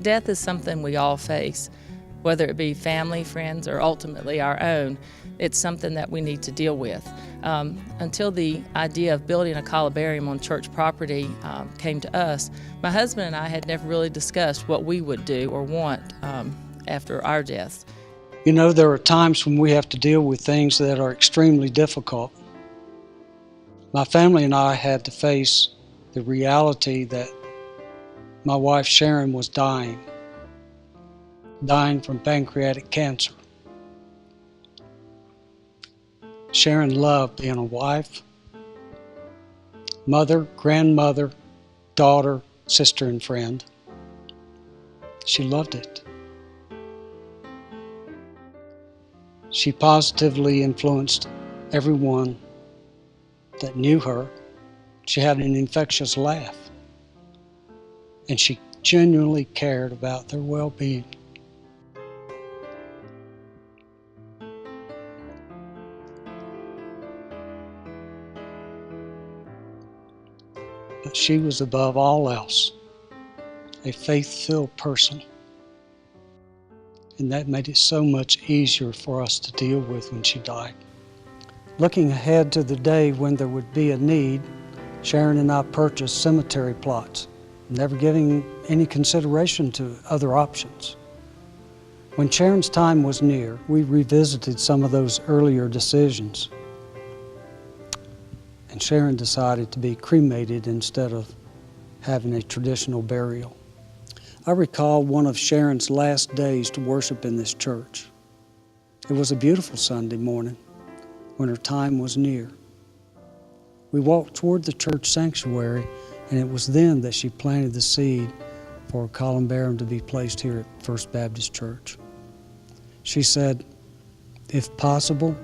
Death is something we all face, whether it be family, friends, or ultimately our own. It's something that we need to deal with. Until the idea of building a columbarium on church property came to us, my husband and I had never really discussed what we would do or want after our deaths. You know, there are times when we have to deal with things that are extremely difficult. My family and I had to face the reality that my wife Sharon was dying from pancreatic cancer. Sharon loved being a wife, mother, grandmother, daughter, sister, and friend. She loved it. She positively influenced everyone that knew her. She had an infectious laugh, and she genuinely cared about their well-being. But she was above all else a faith-filled person, and that made it so much easier for us to deal with when she died. Looking ahead to the day when there would be a need, Sharon and I purchased cemetery plots, never giving any consideration to other options. When Sharon's time was near, we revisited some of those earlier decisions, and Sharon decided to be cremated instead of having a traditional burial. I recall one of Sharon's last days to worship in this church. It was a beautiful Sunday morning when her time was near. We walked toward the church sanctuary, and it was then that she planted the seed for a columbarium to be placed here at First Baptist Church. She said, "If possible,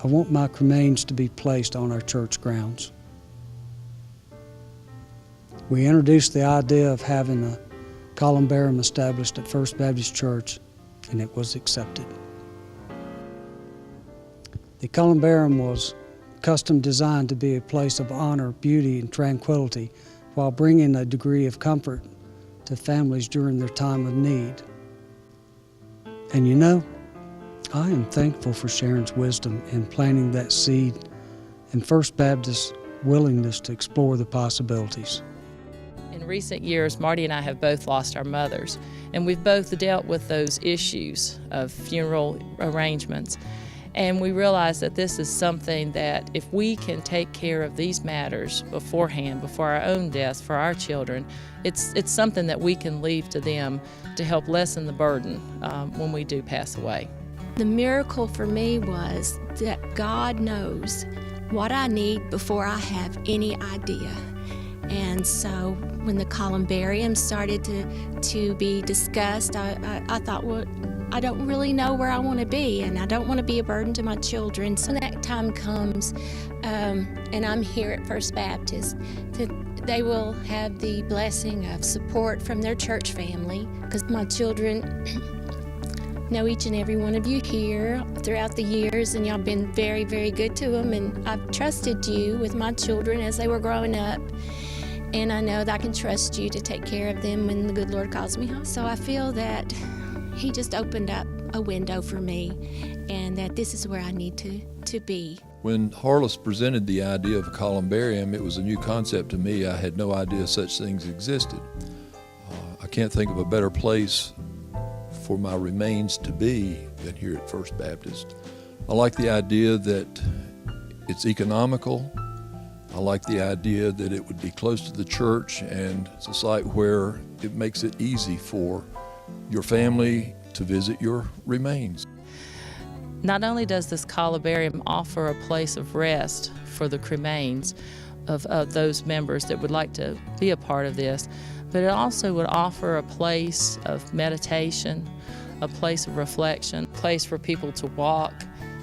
I want my remains to be placed on our church grounds." We introduced the idea of having a columbarium established at First Baptist Church, and it was accepted. The columbarium was custom designed to be a place of honor, beauty, and tranquility while bringing a degree of comfort to families during their time of need. And you know, I am thankful for Sharon's wisdom in planting that seed and First Baptist's willingness to explore the possibilities. In recent years, Marty and I have both lost our mothers, and we've both dealt with those issues of funeral arrangements. And we realize that this is something that if we can take care of these matters beforehand, before our own deaths for our children, it's something that we can leave to them to help lessen the burden when we do pass away. The miracle for me was that God knows what I need before I have any idea. And so when the columbarium started to be discussed, I thought, well, I don't really know where I want to be, and I don't want to be a burden to my children. So when that time comes, and I'm here at First Baptist, they will have the blessing of support from their church family, because my children know each and every one of you here throughout the years, and y'all been very, very good to them, and I've trusted you with my children as they were growing up. And I know that I can trust you to take care of them when the good Lord calls me home. So I feel that He just opened up a window for me, and that this is where I need to be. When Harless presented the idea of a columbarium, it was a new concept to me. I had no idea such things existed. I can't think of a better place for my remains to be than here at First Baptist. I like the idea that it's economical. I like the idea that it would be close to the church, and it's a site where it makes it easy for your family to visit your remains. Not only does this columbarium offer a place of rest for the cremains of those members that would like to be a part of this, but it also would offer a place of meditation, a place of reflection, a place for people to walk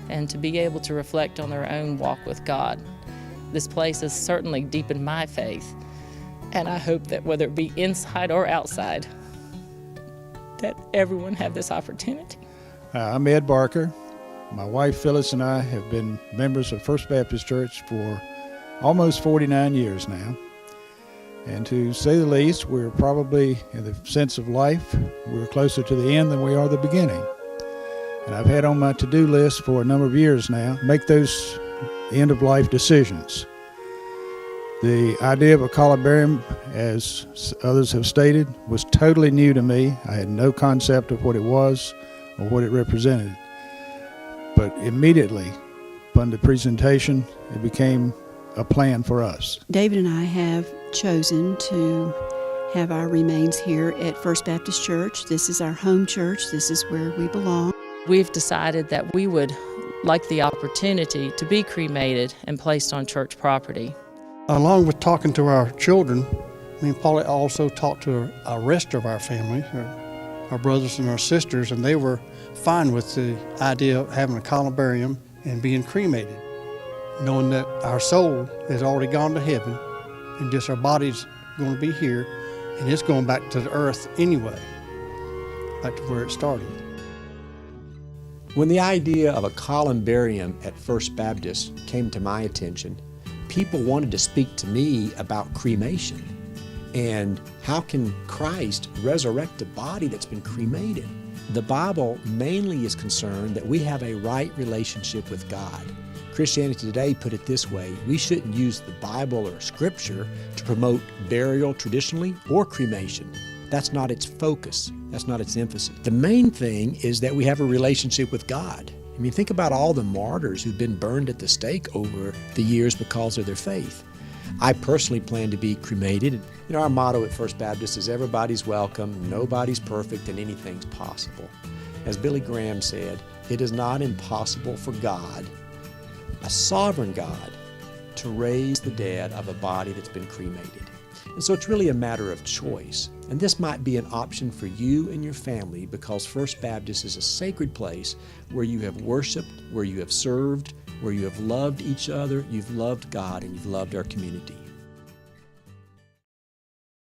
and to be able to reflect on their own walk with God. This place has certainly deepened my faith, and I hope that whether it be inside or outside, that everyone have this opportunity. I'm Ed Barker. My wife Phyllis and I have been members of First Baptist Church for almost 49 years now. And to say the least, we're probably, in the sense of life, we're closer to the end than we are the beginning. And I've had on my to-do list for a number of years now, make those end-of-life decisions. The idea of a columbarium, as others have stated, was totally new to me. I had no concept of what it was or what it represented. But immediately, upon the presentation, it became a plan for us. David and I have chosen to have our remains here at First Baptist Church. This is our home church. This is where we belong. We've decided that we would like the opportunity to be cremated and placed on church property. Along with talking to our children, me and Paula also talked to our rest of our family, our brothers and our sisters, and they were fine with the idea of having a columbarium and being cremated, knowing that our soul has already gone to heaven and just our body's going to be here, and it's going back to the earth anyway, back to where it started. When the idea of a columbarium at First Baptist came to my attention, people wanted to speak to me about cremation and how can Christ resurrect a body that's been cremated. The Bible mainly is concerned that we have a right relationship with God. Christianity Today put it this way: we shouldn't use the Bible or Scripture to promote burial traditionally or cremation. That's not its focus. That's not its emphasis. The main thing is that we have a relationship with God. I mean, think about all the martyrs who've been burned at the stake over the years because of their faith. I personally plan to be cremated. You know, our motto at First Baptist is everybody's welcome, nobody's perfect, and anything's possible. As Billy Graham said, it is not impossible for God, a sovereign God, to raise the dead of a body that's been cremated. And so it's really a matter of choice. And this might be an option for you and your family because First Baptist is a sacred place where you have worshiped, where you have served, where you have loved each other, you've loved God, and you've loved our community.